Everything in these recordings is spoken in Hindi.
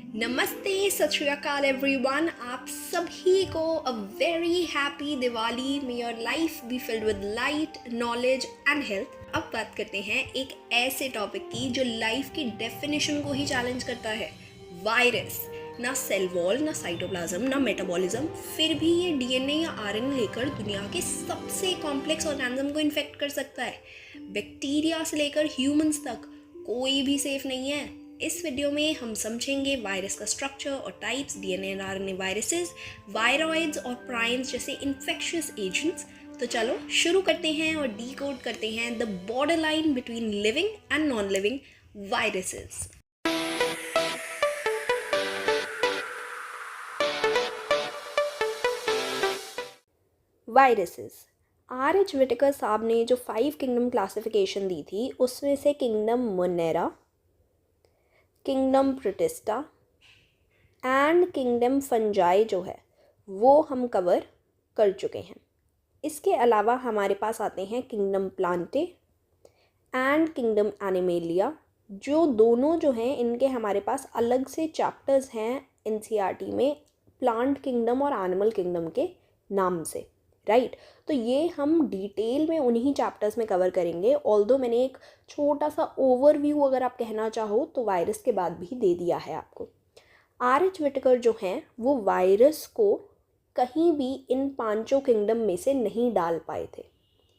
नमस्ते, सत श्री अकाल एवरीवन। आप सभी को a very happy Diwali. May your life be filled with light, knowledge and health. अब बात करते हैं एक ऐसे टॉपिक की जो लाइफ की डेफिनेशन को ही चैलेंज करता है, वायरस। ना सेल वॉल, ना साइटोप्लाज्म, ना मेटाबॉलिज्म, फिर भी ये डीएनए या आरएनए लेकर दुनिया के सबसे कॉम्प्लेक्स ऑर्गेनिज्म को इन्फेक्ट कर सकता है। बैक्टीरिया से लेकर ह्यूमंस तक कोई भी सेफ नहीं है। इस वीडियो में हम समझेंगे वायरस का स्ट्रक्चर और टाइप्स, डीएनए और आरएनए वायरसेस, वायरॉइड्स और प्राइम्स जैसे इन्फेक्शियस एजेंट्स। तो चलो शुरू करते हैं और डीकोड करते हैं the border line between living and non living viruses. Viruses. R H. Whittaker साहब ने जो 5 किंगडम क्लासिफिकेशन दी थी उसमें से kingdom Monera, kingdom protista and kingdom fungi जो है वो हम कवर कर चुके हैं। इसके अलावा हमारे पास आते हैं kingdom Plantae and kingdom animalia, जो दोनों जो हैं इनके हमारे पास अलग से चैप्टर्स हैं एनसीईआरटी में, प्लांट किंगडम और एनिमल किंगडम के नाम से, राइट। तो ये हम डिटेल में उन्हीं चैप्टर्स में कवर करेंगे। ऑल्दो मैंने एक छोटा सा ओवरव्यू अगर आप कहना चाहो तो वायरस के बाद भी दे दिया है आपको। आर.एच. विटेकर जो हैं वो वायरस को कहीं भी इन 5 किंगडम में से नहीं डाल पाए थे,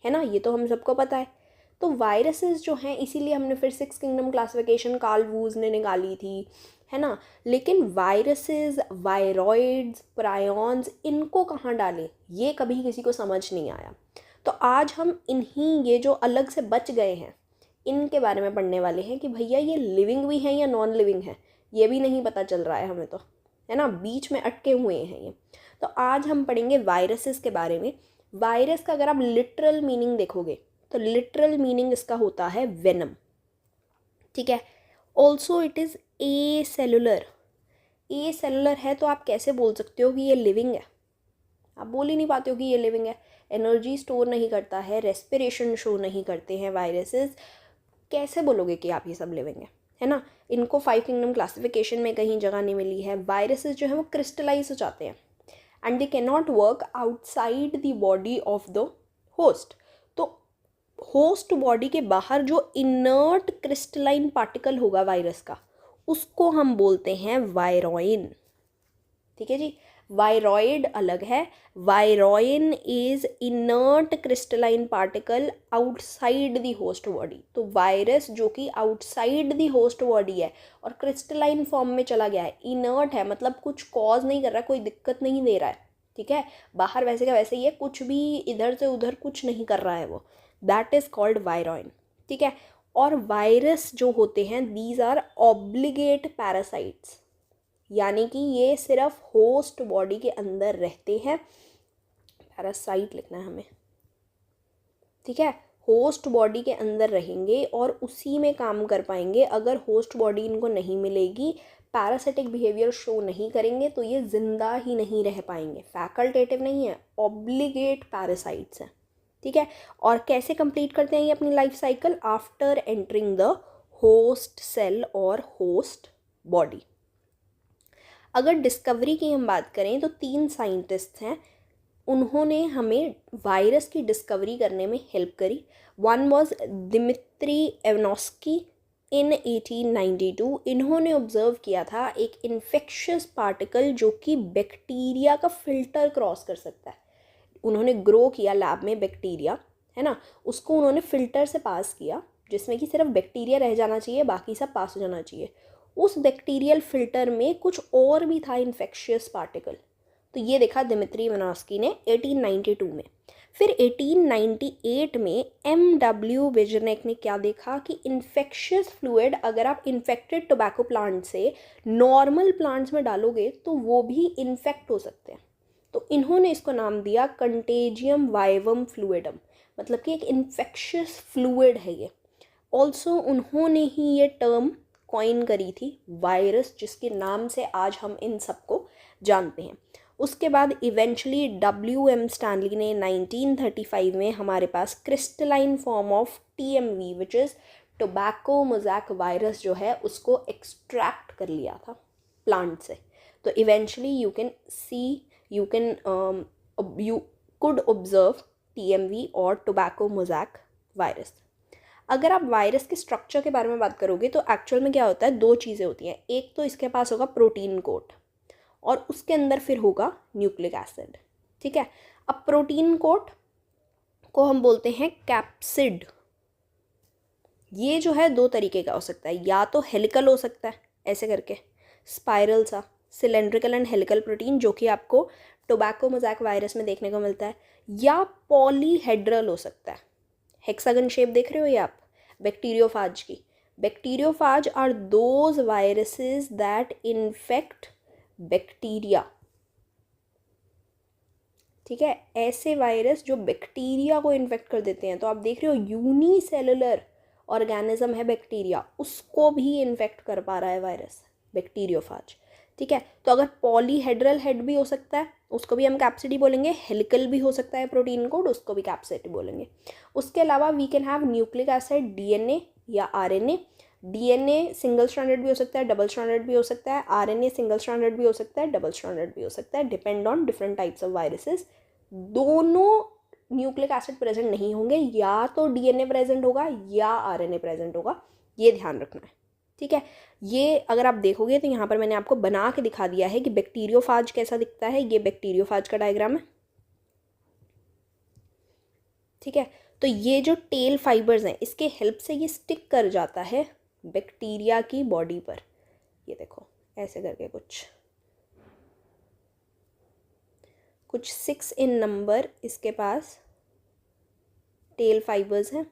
है ना, ये तो हम सबको पता है। तो वायरसेस जो हैं, इसीलिए हमने फिर 6 किंगडम क्लासिफिकेशन कार्ल वूज ने निकाली थी, है ना। लेकिन वायरसेस, वायरॉइड्स, प्रायॉन्स, इनको कहाँ डालें ये कभी किसी को समझ नहीं आया। तो आज हम इन्हीं, ये जो अलग से बच गए हैं, इनके बारे में पढ़ने वाले हैं कि भैया ये लिविंग भी हैं या नॉन लिविंग हैं, ये भी नहीं पता चल रहा है हमें, तो है ना, बीच में अटके हुए हैं ये। तो आज हम पढ़ेंगे वायरसेस के बारे में। वायरस का अगर आप लिटरल मीनिंग देखोगे तो लिटरल मीनिंग इसका होता है वेनम, ठीक है। Also it is a cellular. A cellular है तो आप कैसे बोल सकते हो कि ये लिविंग है? आप बोल ही नहीं पाते हो कि ये लिविंग है। एनर्जी स्टोर नहीं करता है, रेस्पिरेशन शो नहीं करते हैं वायरसेस, कैसे बोलोगे कि आप ये सब लिविंग है ना। इनको 5 किंगडम क्लासिफिकेशन में कहीं जगह नहीं मिली है। वायरसेस जो है वो क्रिस्टलाइज हो जाते हैं and they can not work outside the body of the host. तो होस्ट बॉडी के बाहर जो इनर्ट क्रिस्टलाइन पार्टिकल होगा वायरस का, उसको हम बोलते हैं वायरॉइन, ठीक है जी। वायरॉइड अलग है, viroid is inert crystalline particle outside the host body. तो वायरस जो कि आउटसाइड द होस्ट बॉडी है और क्रिस्टलाइन फॉर्म में चला गया है, इनर्ट है, मतलब कुछ कॉज नहीं कर रहा है, कोई दिक्कत नहीं दे रहा है, ठीक है। बाहर वैसे का वैसे ही है, कुछ भी इधर से उधर कुछ नहीं कर रहा है वो, दैट इज कॉल्ड वायरॉइन, ठीक है। और वायरस जो होते हैं, दीज आर ऑब्लिगेट पैरासाइट्स, यानी कि ये सिर्फ होस्ट बॉडी के अंदर रहते हैं। पैरासाइट लिखना है हमें, ठीक है। होस्ट बॉडी के अंदर रहेंगे और उसी में काम कर पाएंगे। अगर होस्ट बॉडी इनको नहीं मिलेगी, पैरासिटिक बिहेवियर शो नहीं करेंगे, तो ये जिंदा ही नहीं रह पाएंगे। फैकल्टेटिव नहीं है, ऑब्लिगेट पैरासाइट्स हैं, ठीक है। और कैसे कंप्लीट करते हैं ये अपनी life cycle? After entering the host cell और होस्ट बॉडी। अगर डिस्कवरी की हम बात करें तो 3 साइंटिस्ट हैं, उन्होंने हमें वायरस की डिस्कवरी करने में हेल्प करी। वन वॉज दिमित्री एवनॉस्की इन 1892। इन्होंने ऑब्जर्व किया था एक इन्फेक्शियस पार्टिकल जो कि बैक्टीरिया का फिल्टर क्रॉस कर सकता है। उन्होंने ग्रो किया लैब में बैक्टीरिया, है ना, उसको उन्होंने फ़िल्टर से पास किया, जिसमें कि सिर्फ बैक्टीरिया रह जाना चाहिए, बाकी सब पास हो जाना चाहिए। उस बैक्टीरियल फिल्टर में कुछ और भी था इन्फेक्शियस पार्टिकल। तो ये देखा दिमित्री इवानोस्की ने 1892 में। फिर 1898 में M.W. विजनेक ने क्या देखा कि इन्फेक्शियस फ्लूइड अगर आप इन्फेक्टेड टोबैको प्लांट से नॉर्मल प्लांट्स में डालोगे तो वो भी इन्फेक्ट हो सकते हैं। तो इन्होंने इसको नाम दिया कंटेजियम वाइवम फ्लूइडम, मतलब कि एक इन्फेक्शियस फ्लूइड है ये। ऑल्सो उन्होंने ही ये टर्म कॉइन करी थी, वायरस, जिसके नाम से आज हम इन सबको जानते हैं। उसके बाद इवेंचुअली W.M. स्टैनली ने 1935 में हमारे पास crystalline form of TMV which is tobacco mosaic virus जो है उसको एक्सट्रैक्ट कर लिया था प्लांट से। तो eventually you could observe TMV और टोबैको मोज़ैक वायरस। अगर आप वायरस के स्ट्रक्चर के बारे में बात करोगे तो एक्चुअल में क्या होता है, दो चीज़ें होती हैं। एक तो इसके पास होगा प्रोटीन कोट और उसके अंदर फिर होगा न्यूक्लिक एसिड, ठीक है। अब प्रोटीन कोट को हम बोलते हैं कैप्सिड। ये जो है दो तरीके का हो सकता है, या तो हेलिकल हो सकता है ऐसे करके स्पाइरल सा सिलेंड्रिकल एंड हेलिकल प्रोटीन, जो कि आपको टोबैको मोज़ैक वायरस में देखने को मिलता है, या पॉलीहेड्रल हो सकता है। हेक्सागन शेप देख रहे हो ये आप बैक्टीरियोफाज की। Bacteriophage are those viruses that infect bacteria, ठीक है। ऐसे वायरस जो बैक्टीरिया को इन्फेक्ट कर देते हैं। तो आप देख रहे हो यूनिसेलुलर ऑर्गेनिज्म है बैक्टीरिया, उसको भी इन्फेक्ट कर पा रहा है वायरस बैक्टीरियोफाज, ठीक है। तो अगर पॉलीहेड्रल हेड भी हो सकता है, उसको भी हम कैप्सिड ही बोलेंगे। हेलिकल भी हो सकता है प्रोटीन कोड, उसको भी कैप्सिड ही बोलेंगे। उसके अलावा we can have nucleic acid, DNA या आरएनए। डीएनए सिंगल स्ट्रैंडेड भी हो सकता है, डबल स्ट्रैंडेड भी हो सकता है। आरएनए सिंगल स्ट्रैंडेड भी हो सकता है, डबल स्ट्रैंडेड भी हो सकता है, depend on different types of viruses. दोनों न्यूक्लिक एसिड प्रेजेंट नहीं होंगे, या तो डीएनए प्रेजेंट होगा या आरएनए प्रेजेंट होगा, ये ध्यान रखना है, ठीक है। ये अगर आप देखोगे तो यहाँ पर मैंने आपको बना के दिखा दिया है कि बैक्टीरियोफाज कैसा दिखता है। ये बैक्टीरियोफाज का डायग्राम है, ठीक है। तो ये जो टेल फाइबर्स हैं, इसके हेल्प से ये स्टिक कर जाता है बैक्टीरिया की बॉडी पर। ये देखो ऐसे करके कुछ 6 इन नंबर इसके पास टेल फाइबर्स हैं,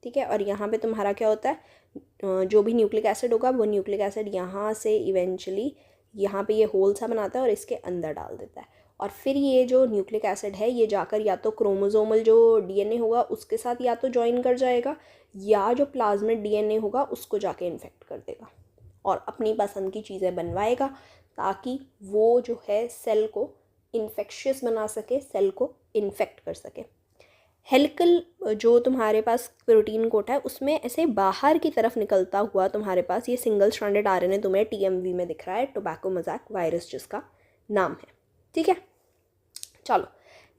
ठीक है। और यहाँ पे तुम्हारा क्या होता है, जो भी न्यूक्लिक एसिड होगा वो न्यूक्लिक एसिड यहाँ से इवेंचुअली यहाँ पे ये होल सा बनाता है और इसके अंदर डाल देता है। और फिर ये जो न्यूक्लिक एसिड है ये जाकर या तो क्रोमोसोमल जो डीएनए होगा उसके साथ या तो ज्वाइन कर जाएगा, या जो प्लाज्मिड डीएनए होगा उसको जाके इन्फेक्ट कर देगा और अपनी पसंद की चीज़ें बनवाएगा, ताकि वो जो है सेल को इन्फेक्शियस बना सके, सेल को इन्फेक्ट कर सके। हेलिकल जो तुम्हारे पास प्रोटीन कोट है उसमें ऐसे बाहर की तरफ निकलता हुआ तुम्हारे पास ये सिंगल स्ट्रैंडेड आरएनए तुम्हें टीएमवी में दिख रहा है, टोबैको मोज़ैक वायरस जिसका नाम है, ठीक है। चलो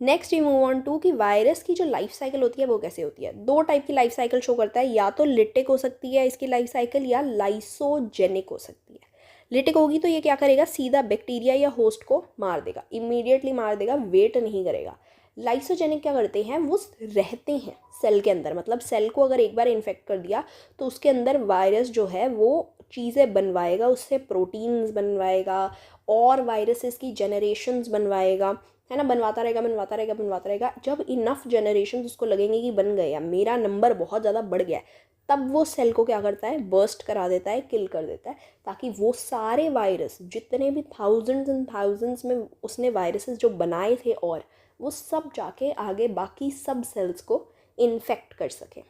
next we move on to कि वायरस की जो लाइफ साइकिल होती है वो कैसे होती है। दो टाइप की लाइफ साइकिल शो करता है, या तो लिटिक हो सकती है इसकी लाइफ साइकिल, या लाइसोजेनिक हो सकती है। लिटिक होगी तो ये क्या करेगा, सीधा बैक्टीरिया या होस्ट को मार देगा, इमीडिएटली मार देगा, वेट नहीं करेगा। लाइसोजेनिक क्या करते हैं, वो रहते हैं सेल के अंदर, मतलब सेल को अगर एक बार इन्फेक्ट कर दिया तो उसके अंदर वायरस जो है वो चीज़ें बनवाएगा, उससे प्रोटीन्स बनवाएगा और वायरसेस की जनरेशन्स बनवाएगा, है ना। बनवाता रहेगा। जब इनफ जनरेशन उसको लगेंगे कि बन गए या मेरा नंबर बहुत ज़्यादा बढ़ गया है, तब वो सेल को क्या करता है, बर्स्ट करा देता है, किल कर देता है, ताकि वो सारे वायरस जितने भी थाउजेंड्स एंड थाउजेंड्स में उसने वायरसेस जो बनाए थे और वो सब जाके आगे बाकी सब सेल्स को इन्फेक्ट कर सके।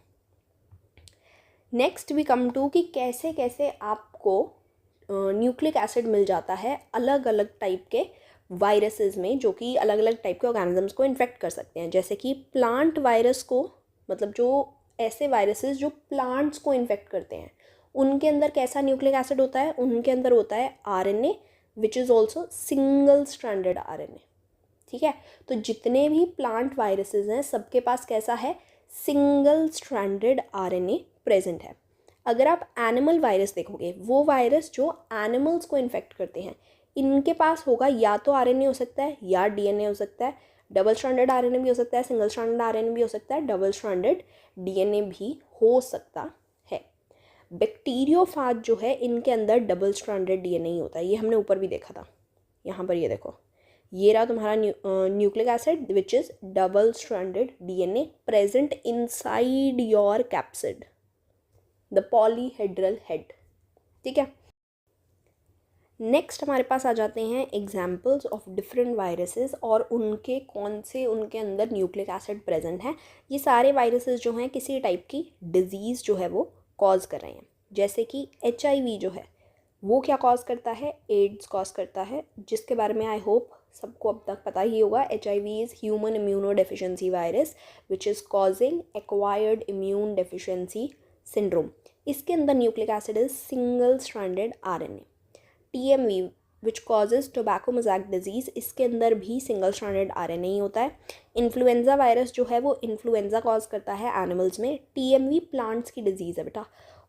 नेक्स्ट वी कम टू कि कैसे कैसे आपको न्यूक्लिक एसिड मिल जाता है अलग अलग टाइप के वायरसेस में, जो कि अलग अलग टाइप के ऑर्गेनिजम्स को इन्फेक्ट कर सकते हैं। जैसे कि प्लांट वायरस को, मतलब जो ऐसे वायरसेस जो प्लांट्स को इन्फेक्ट करते हैं, उनके अंदर कैसा न्यूक्लिक एसिड होता है, उनके अंदर होता है RNA which is also single stranded RNA, ठीक है। तो जितने भी प्लांट वायरसेस हैं सबके पास कैसा है, सिंगल स्ट्रैंडेड आरएनए प्रेजेंट है। अगर आप एनिमल वायरस देखोगे, वो वायरस जो एनिमल्स को इन्फेक्ट करते हैं, इनके पास होगा या तो आरएनए हो सकता है या डीएनए हो सकता है, डबल स्ट्रैंडेड आरएनए भी हो सकता है, सिंगल स्ट्रैंडेड आरएनए भी हो सकता है, डबल स्ट्रैंडेड डीएनए भी हो सकता है। बैक्टीरियोफाज जो है इनके अंदर डबल स्ट्रैंडेड डीएनए ही होता है, ये हमने ऊपर भी देखा था। यहाँ पर ये देखो, ये रहा तुम्हारा nucleic acid which is double stranded DNA present inside your capsid, the polyhedral head, ठीक है। नेक्स्ट हमारे पास आ जाते हैं एग्जाम्पल्स ऑफ डिफरेंट वायरसेस और उनके कौन से उनके अंदर न्यूक्लिक एसिड प्रेजेंट हैं। ये सारे वायरसेस जो हैं किसी टाइप की डिजीज़ जो है वो कॉज कर रहे हैं। जैसे कि HIV जो है वो क्या कॉज करता है, एड्स कॉज करता है, जिसके बारे में आई होप सबको अब तक पता ही होगा। HIV is human immuno deficiency virus which is causing acquired immune deficiency syndrome. इसके अंदर nucleic acid is single stranded RNA। TMV which causes tobacco mosaic disease, इसके अंदर भी सिंगल स्ट्रैंडेड आरएनए ही होता है। इन्फ्लुएंजा वायरस जो है वो इन्फ्लुएंजा कॉज करता है एनिमल्स में। टीएमवी प्लांट्स की डिजीज़ है बेटा,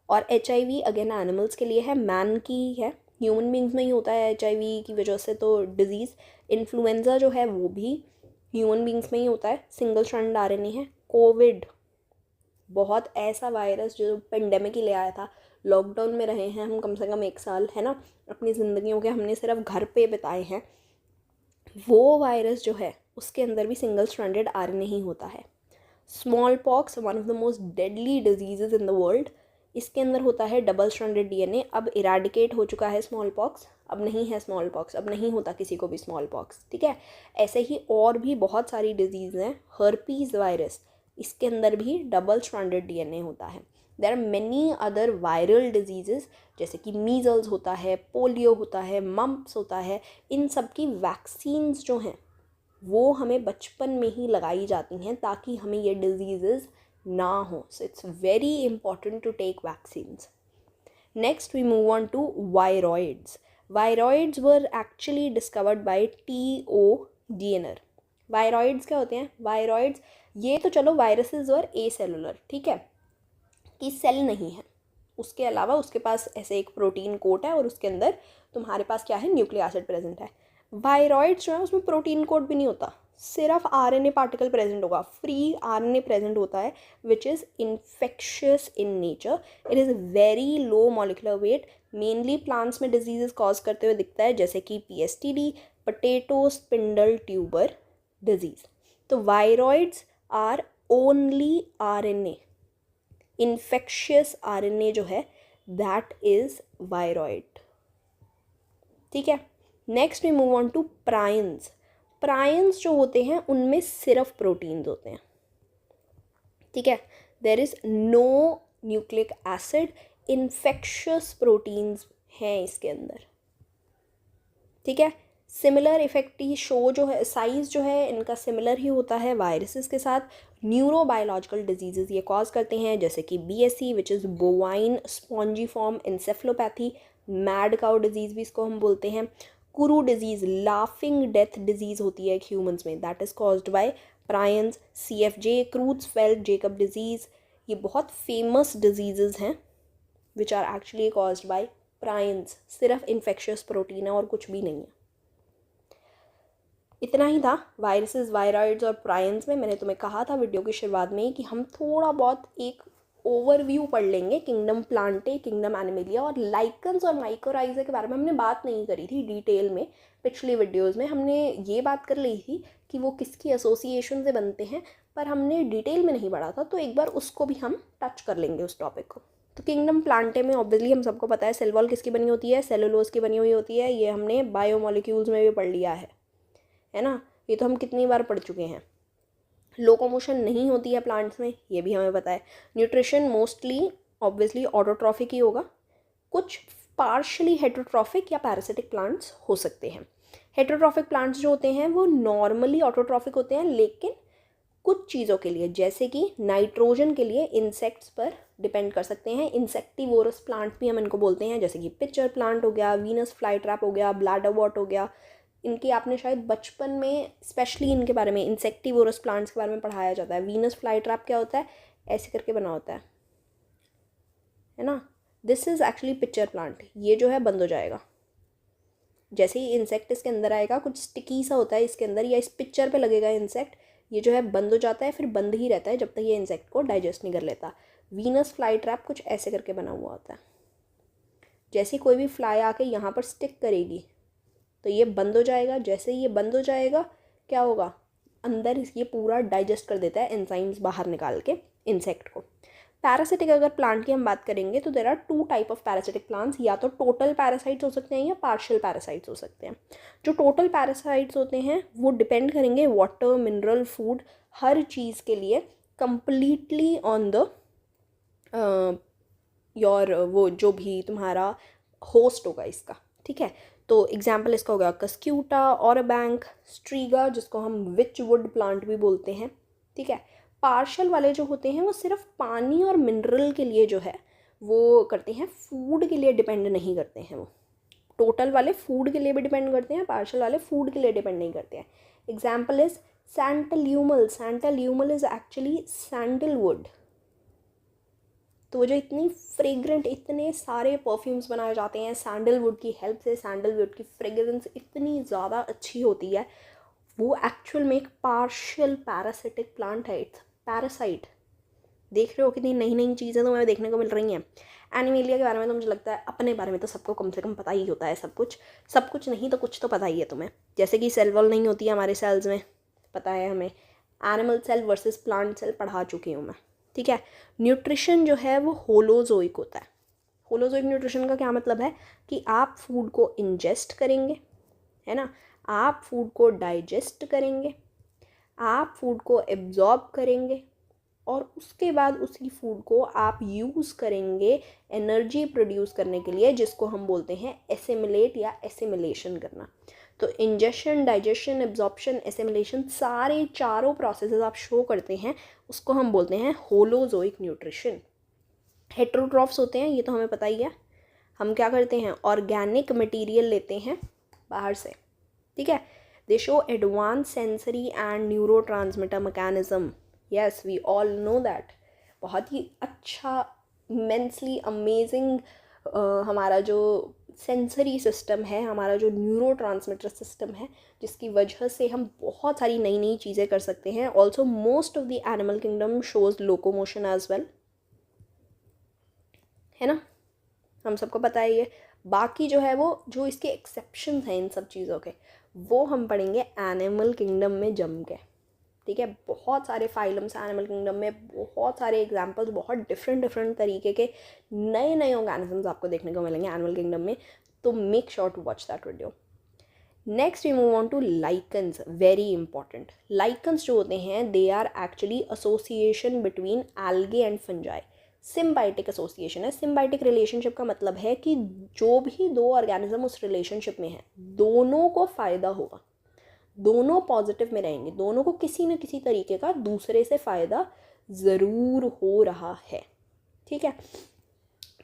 और एचआईवी अगेन एनिमल्स के लिए है, मैन की है, ह्यूमन बींग्स में ही होता है एचआईवी की वजह से तो डिजीज़। इन्फ्लुएंजा जो है वो भी ह्यूमन बींग्स में ही होता है, सिंगल स्ट्रैंडेड आरएनए है। कोविड बहुत ऐसा वायरस जो पेंडेमिक ही ले आया था, लॉकडाउन में रहे हैं हम कम से कम 1 साल, है ना, अपनी ज़िंदगियों के हमने सिर्फ घर पे बिताए हैं। वो वायरस जो है उसके अंदर भी सिंगल स्ट्रैंडेड आरएनए ही होता है। Small pox, one of the most deadly diseases in the world, इसके अंदर होता है डबल स्ट्रैंडेड डीएनए। अब इराडिकेट हो चुका है स्मॉल पॉक्स, अब नहीं है स्मॉल पॉक्स, अब नहीं होता किसी को भी स्मॉल पॉक्स, ठीक है। ऐसे ही और भी बहुत सारी डिजीज़ हैं। हर्पीज़ वायरस, इसके अंदर भी डबल स्ट्रैंडेड डीएनए होता है। There are many other viral diseases, जैसे कि मीज़ल्स होता है, पोलियो होता है, मम्प्स होता है। इन सब की वैक्सीन्स जो हैं वो हमें बचपन में ही लगाई जाती हैं ताकि हमें ये डिजीज़ेस ना हो। So it's very important to take vaccines. Next we move on to viroids. Viroids were actually discovered by T.O. Diener. Viroids क्या होते हैं? वायरॉइड्स, ये तो चलो वायरसेस और ए सेलुलर, ठीक है, कि सेल नहीं है, उसके अलावा उसके पास ऐसे एक प्रोटीन कोट है और उसके अंदर तुम्हारे पास क्या है, न्यूक्लिक एसिड प्रेजेंट है। वायरॉइड्स जो है उसमें प्रोटीन कोट भी नहीं होता, सिर्फ आरएनए पार्टिकल प्रेजेंट होगा, फ्री आरएनए प्रेजेंट होता है, which is infectious in nature. It is very low molecular weight, mainly plants में डिजीजेस कॉज करते हुए दिखता है, जैसे कि PSTD, potato spindle tuber disease. तो viroids are only RNA, infectious RNA जो है दैट इज वायरॉइड, ठीक है। Next we move on to prions. Prions जो होते हैं उनमें सिर्फ प्रोटीन्स होते हैं, ठीक है, there is no nucleic acid, infectious proteins हैं इसके अंदर, ठीक है। सिमिलर इफेक्टिव शो जो है, साइज जो है इनका सिमिलर ही होता है वायरसेस के साथ। न्यूरोबायोलॉजिकल डिजीजेस ये कॉज करते हैं, जैसे कि BSE which is bovine spongiform encephalopathy, mad cow disease भी इसको हम बोलते हैं। Kuru disease, laughing death disease होती है ह्यूमंस में, that is caused by prions. CFJ, Creutzfeldt Jakob disease, ये बहुत फेमस डिजीज़ हैं which are actually caused by prions. सिर्फ इन्फेक्शियस प्रोटीन है और कुछ भी नहीं है। इतना ही था वायरसेस, वायरॉइड्स और प्रायंस में। मैंने तुम्हें कहा था वीडियो की शुरुआत में ही कि हम थोड़ा बहुत एक ओवरव्यू पढ़ लेंगे किंगडम प्लांटे, किंगडम एनिमेलिया, और लाइकन्स और माइकोराइजा के बारे में हमने बात नहीं करी थी डिटेल में। पिछली वीडियोस में हमने ये बात कर ली थी कि वो किसकी एसोसिएशन से बनते हैं, पर हमने डिटेल में नहीं पढ़ा था, तो एक बार उसको भी हम टच कर लेंगे उस टॉपिक को। तो किंगडम प्लांटे में ऑब्वियसली हम सबको पता है सेल वॉल किसकी बनी होती है, सेलुलोज की बनी हुई होती है। ये हमने बायोमोलिक्यूल्स में भी पढ़ लिया है ना, ये तो हम कितनी बार पढ़ चुके हैं। लोकोमोशन नहीं होती है प्लांट्स में, ये भी हमें पता है। न्यूट्रिशन मोस्टली ऑब्वियसली ऑटोट्रॉफिक ही होगा, कुछ पार्शली हेटरोट्रॉफिक या पैरासिटिक प्लांट्स हो सकते हैं। हेटरोट्रॉफिक प्लांट्स जो होते हैं वो नॉर्मली ऑटोट्रॉफिक होते हैं, लेकिन कुछ चीज़ों के लिए, जैसे कि नाइट्रोजन के लिए इंसेक्ट्स पर डिपेंड कर सकते हैं। इंसेक्टिवोरस प्लांट भी हम इनको बोलते हैं, जैसे कि पिचर प्लांट हो गया, वीनस फ्लाई ट्रैप हो गया, ब्लैडरवॉर्ट हो गया। इनके आपने शायद बचपन में स्पेशली इनके बारे में, इंसेक्टिवोरस प्लांट्स के बारे में पढ़ाया जाता है। वीनस फ्लाई ट्रैप क्या होता है, ऐसे करके बना होता है ना। This is actually pitcher plant, ये जो है बंद हो जाएगा जैसे ही इंसेक्ट इसके अंदर आएगा, कुछ स्टिकी सा होता है इसके अंदर, या इस पिक्चर पे लगेगा इंसेक्ट, ये जो है बंद हो जाता है, फिर बंद ही रहता है जब तक ये इंसेक्ट को डाइजेस्ट नहीं कर लेता। वीनस फ्लाई ट्रैप कुछ ऐसे करके बना हुआ होता है, जैसे कोई भी फ्लाई आके यहाँ पर स्टिक करेगी तो ये बंद हो जाएगा। जैसे ही ये बंद हो जाएगा क्या होगा, अंदर ये पूरा डाइजेस्ट कर देता है एंजाइम्स बाहर निकाल के इंसेक्ट को। पैरासिटिक अगर प्लांट की हम बात करेंगे तो there are 2 type of parasitic plants, या तो टोटल पैरासाइट्स हो सकते हैं या पार्शियल पैरासाइट्स हो सकते हैं। जो टोटल पैरासाइट्स होते हैं वो डिपेंड करेंगे वाटर, मिनरल, फूड, हर चीज़ के लिए कंप्लीटली ऑन द योर, वो जो भी तुम्हारा होस्ट होगा इसका, ठीक है। तो एग्जाम्पल इसका होगा कस्क्यूटा, ऑराबैंक, स्ट्रीगा, जिसको हम विच वुड प्लांट भी बोलते हैं, ठीक है। पार्शियल वाले जो होते हैं वो सिर्फ पानी और मिनरल के लिए जो है वो करते हैं, फूड के लिए डिपेंड नहीं करते हैं वो, टोटल वाले फूड के लिए भी डिपेंड करते हैं, पार्शियल वाले फूड के लिए डिपेंड नहीं करते हैं. Example is santalum album. Santalum album is actually sandalwood. तो जो इतनी फ्रेग्रेंट, इतने सारे परफ्यूम्स बनाए जाते हैं सैंडलवुड की हेल्प से, सैंडलवुड की फ्रेग्रेंस इतनी ज़्यादा अच्छी होती है, वो एक्चुअल में एक पार्शियल पैरासिटिक प्लांट है. It's parasite. देख रहे हो कितनी नई नई चीज़ें तो हमें देखने को मिल रही हैं. एनिमेलिया के बारे में तो मुझे लगता है अपने बारे में तो सबको कम से कम पता ही होता है. सब कुछ नहीं तो कुछ तो पता ही है तुम्हें. जैसे कि सेल वॉल नहीं होती है हमारे सेल्स में, पता है हमें. Animal cell versus plant cell पढ़ा चुकी हूँ मैं. ठीक है. न्यूट्रिशन जो है वो होलोजोइक होता है. होलोजोइक न्यूट्रिशन का क्या मतलब है कि आप फूड को इंजेस्ट करेंगे, है ना, आप फूड को डाइजेस्ट करेंगे, आप फूड को एब्जॉर्ब करेंगे, और उसके बाद उसी फूड को आप यूज़ करेंगे एनर्जी प्रोड्यूस करने के लिए, जिसको हम बोलते हैं एसिमिलेट या एसिमिलेशन करना. तो इंजेशन, डाइजेशन, एब्जॉर्प्शन, एसिमिलेशन, सारे चारों प्रोसेसेस आप शो करते हैं, उसको हम बोलते हैं होलोजोइक न्यूट्रिशन. हेट्रोट्रॉफ्स होते हैं, ये तो हमें पता ही है. हम क्या करते हैं, ऑर्गेनिक मटेरियल लेते हैं बाहर से. ठीक है. They show advance sensory and neuro transmitter mechanism. Yes, we all know that. बहुत ही अच्छा, इमेंसली अमेजिंग हमारा जो सेंसरी सिस्टम है, हमारा जो न्यूरो ट्रांसमिटर सिस्टम है, जिसकी वजह से हम बहुत सारी नई नई चीज़ें कर सकते हैं. Also most of the animal kingdom shows locomotion as well, है ना, हम सबको पता है ये. बाकी जो है वो, जो इसके एक्सेप्शंस हैं इन सब चीज़ों के, वो हम पढ़ेंगे एनिमल किंगडम में जम के. ठीक है. बहुत सारे फाइलम्स एनिमल किंगडम में, बहुत सारे एग्जांपल्स, बहुत डिफरेंट तरीके के नए नए ऑर्गेनिजम्स आपको देखने को मिलेंगे एनिमल किंगडम में. तो make sure to watch that video. Next we move on to lichens. Very important. Lichens जो होते हैं, they are actually association between algae and fungi. Symbiotic association है. सिम्बायोटिक रिलेशनशिप का मतलब है कि जो भी दो ऑर्गेनिज्म उस रिलेशनशिप में है, दोनों को फ़ायदा होगा, दोनों पॉजिटिव में रहेंगे, दोनों को किसी न किसी तरीके का दूसरे से फ़ायदा ज़रूर हो रहा है. ठीक है.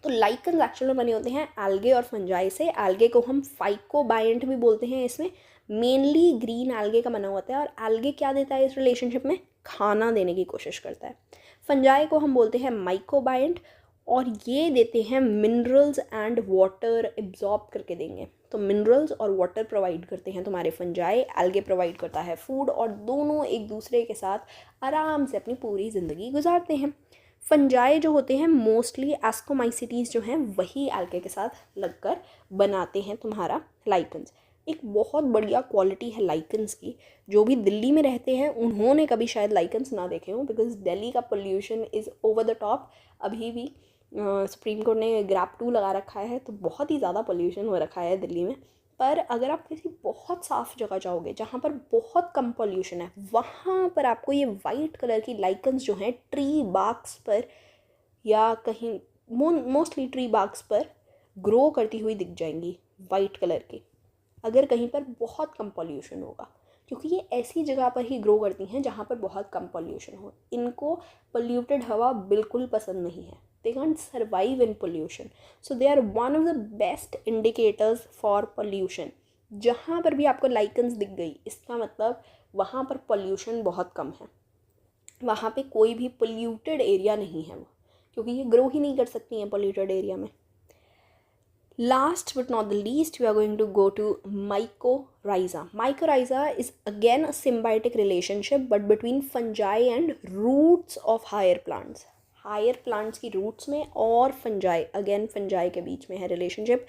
तो लाइकन्स एक्चुअल में बने होते हैं एल्गे और फंजाई से. एल्गे को हम फाइकोबायंट भी बोलते हैं. इसमें मेनली ग्रीन एल्गे का बना होता है, और एल्गे क्या देता है इस रिलेशनशिप में, खाना देने की कोशिश करता है. फंजाई को हम बोलते हैं माइकोबायंट, और ये देते हैं मिनरल्स एंड वाटर एब्जॉर्ब करके देंगे. तो मिनरल्स और वाटर प्रोवाइड करते हैं तुम्हारे फंजाई, एल्गे प्रोवाइड करता है फूड, और दोनों एक दूसरे के साथ आराम से अपनी पूरी ज़िंदगी गुजारते हैं. फंजाई जो होते हैं मोस्टली एस्कोमाइसिटीज़ जो हैं, वही एल्गे के साथ लगकर बनाते हैं तुम्हारा लाइकन्स. एक बहुत बढ़िया क्वालिटी है लाइकन्स की. जो भी दिल्ली में रहते हैं उन्होंने कभी शायद लाइकन्स ना देखे हों, बिकॉज दिल्ली का pollution is over the top. अभी भी सुप्रीम कोर्ट ने ग्रैप 2 लगा रखा है, तो बहुत ही ज़्यादा पोल्यूशन हो रखा है दिल्ली में. पर अगर आप किसी बहुत साफ़ जगह जाओगे जहाँ पर बहुत कम पोल्यूशन है, वहाँ पर आपको ये वाइट कलर की लाइकन्स जो हैं ट्री बार्क्स पर, या कहीं मोस्टली ट्री बार्क्स पर ग्रो करती हुई दिख जाएंगी, वाइट कलर की, अगर कहीं पर बहुत कम पोल्यूशन होगा. क्योंकि ये ऐसी जगह पर ही ग्रो करती हैं जहाँ पर बहुत कम पोल्यूशन हो. इनको पोल्यूटेड हवा बिल्कुल पसंद नहीं है. They can't survive in pollution. So they are one of the best indicators for pollution. जहाँ पर भी आपको लाइकन्स दिख गई, इसका मतलब वहाँ पर पोल्यूशन बहुत कम है, वहाँ पे कोई भी पोल्यूटेड एरिया नहीं है वो, क्योंकि ये ग्रो ही नहीं कर सकती हैं पोल्यूटेड एरिया में. Last but not the least, we are going to go to mycorrhiza. Mycorrhiza is again a symbiotic relationship, but between fungi and roots of higher plants. Higher plants की रूट्स में और फंजाई, अगेन फंजाई के बीच में है रिलेशनशिप.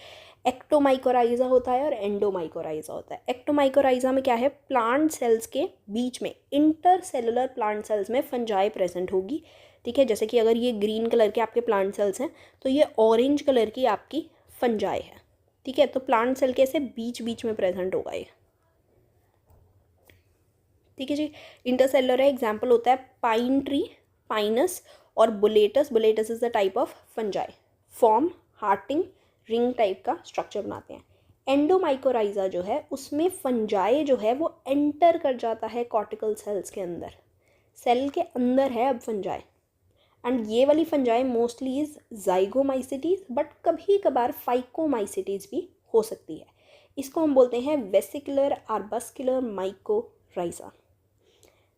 एक्टोमाइकोराइजा होता है और एंडोमाइकोराइजा होता है. एक्टोमाइकोराइजा में क्या है, प्लांट सेल्स के बीच में, इंटरसेलुलर प्लांट सेल्स में फंजाई प्रेजेंट होगी. ठीक है. जैसे कि अगर ये ग्रीन कलर के आपके प्लांट सेल्स हैं, तो ये ऑरेंज कलर की आपकी फंजाई है. ठीक है. तो प्लांट सेल के ऐसे बीच बीच में प्रेजेंट होगा ये. ठीक है जी. इंटरसेलुलर एग्जाम्पल होता है पाइन ट्री, पाइनस, और boletus. Boletus is the type of fungi. Form Hartig ring type का स्ट्रक्चर बनाते हैं. एंडोमाइकोराइजा जो है, उसमें फंजाई जो है वो एंटर कर जाता है कॉर्टिकल सेल्स के अंदर. सेल के अंदर है अब फंजाई. एंड ये वाली फंजाई मोस्टली इज जाइगोमाइसिटीज, बट कभी कभार फाइकोमाइसिटीज भी हो सकती है। इसको हम बोलते हैं vesicular arbuscular mycorrhiza.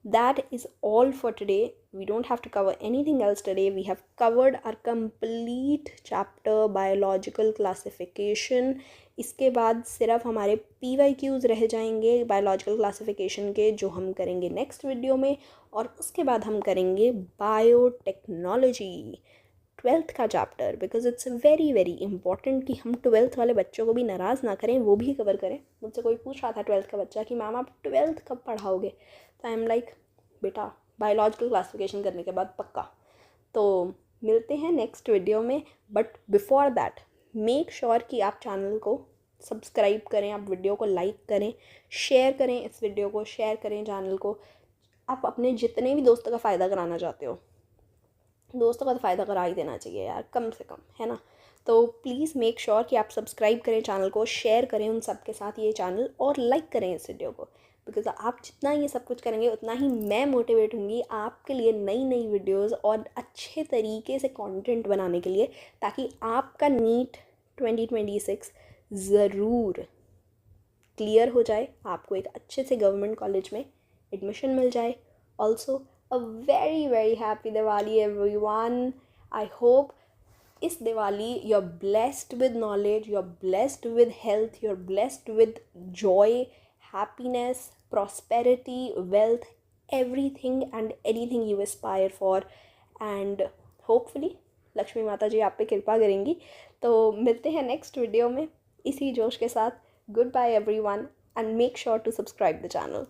That is all for today. We don't have to cover anything else today. We have covered our complete chapter biological classification. इसके बाद सिर्फ हमारे PYQs रह जाएंगे बायोलॉजिकल क्लासिफिकेशन के, जो हम करेंगे नेक्स्ट वीडियो में, और उसके बाद हम करेंगे बायोटेक्नोलॉजी, 12th का chapter, because it's very very important कि हम 12th वाले बच्चों को भी नाराज़ ना करें, वो भी कवर करें। मुझसे कोई पूछ रहा था 12th का बच्चा कि मैम आप 12th कब पढ़ाओगे, तो आई एम लाइक बेटा बायोलॉजिकल क्लासिफिकेशन करने के बाद पक्का। तो मिलते हैं नेक्स्ट वीडियो में, but before that make sure कि आप चैनल को सब्सक्राइब करें, आप वीडियो को लाइक करें, शेयर करें, इस वीडियो को शेयर करें चैनल को। आप अपने जितने भी दोस्तों का फ़ायदा कराना चाहते हो, दोस्तों का तो फ़ायदा करा ही देना चाहिए यार, कम से कम, है ना। तो प्लीज़ मेक श्योर कि आप सब्सक्राइब करें चैनल को, शेयर करें उन सब के साथ ये चैनल, और लाइक करें इस वीडियो को, बिकॉज आप जितना ये सब कुछ करेंगे उतना ही मैं मोटिवेट होंगी आपके लिए नई नई वीडियोस और अच्छे तरीके से कंटेंट बनाने के लिए, ताकि आपका नीट 2026 ज़रूर क्लियर हो जाए, आपको एक अच्छे से गवर्नमेंट कॉलेज में एडमिशन मिल जाए। Also a very very happy Diwali everyone. I hope इस Diwali you are blessed with knowledge, you are blessed with health, you are blessed with joy, happiness, prosperity, wealth, everything and anything you aspire for, and hopefully Lakshmi माता जी आप पे कृपा करेंगी। तो मिलते हैं नेक्स्ट वीडियो में इसी जोश के साथ। Good bye everyone and make sure to subscribe the channel.